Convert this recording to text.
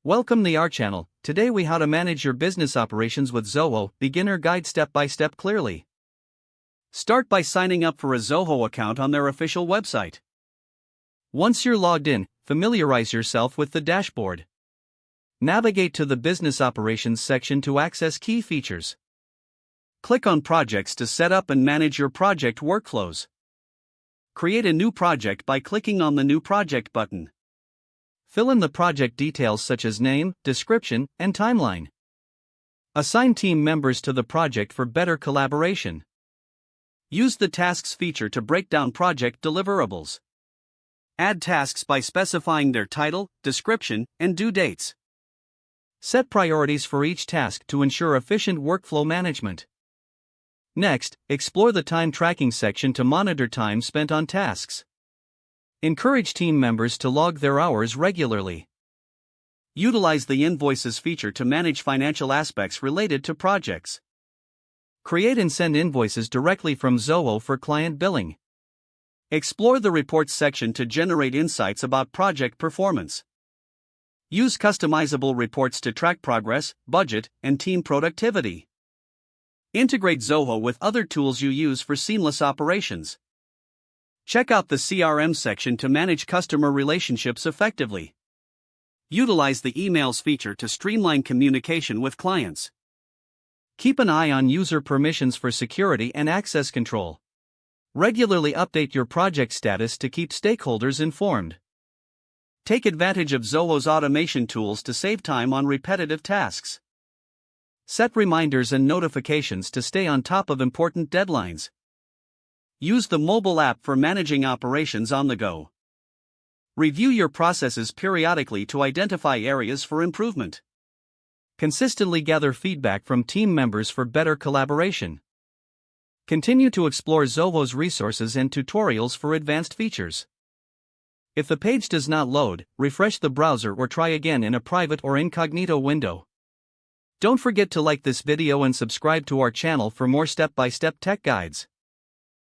Welcome to our channel. Today we how to manage your business operations with Zoho, beginner guide step by step clearly. Start by signing up for a Zoho account on their official website. Once you're logged in, familiarize yourself with the dashboard. Navigate to the business operations section to access key features. Click on projects to set up and manage your project workflows. Create a new project by clicking on the new project button. Fill in the project details such as name, description, and timeline. Assign team members to the project for better collaboration. Use the tasks feature to break down project deliverables. Add tasks by specifying their title, description, and due dates. Set priorities for each task to ensure efficient workflow management. Next, explore the time tracking section to monitor time spent on tasks. Encourage team members to log their hours regularly. Utilize the invoices feature to manage financial aspects related to projects. Create and send invoices directly from Zoho for client billing. Explore the reports section to generate insights about project performance. Use customizable reports to track progress, budget, and team productivity. Integrate Zoho with other tools you use for seamless operations. Check out the CRM section to manage customer relationships effectively. Utilize the emails feature to streamline communication with clients. Keep an eye on user permissions for security and access control. Regularly update your project status to keep stakeholders informed. Take advantage of Zoho's automation tools to save time on repetitive tasks. Set reminders and notifications to stay on top of important deadlines. Use the mobile app for managing operations on the go. Review your processes periodically to identify areas for improvement. Consistently gather feedback from team members for better collaboration. Continue to explore Zoho's resources and tutorials for advanced features. If the page does not load, refresh the browser or try again in a private or incognito window. Don't forget to like this video and subscribe to our channel for more step-by-step tech guides.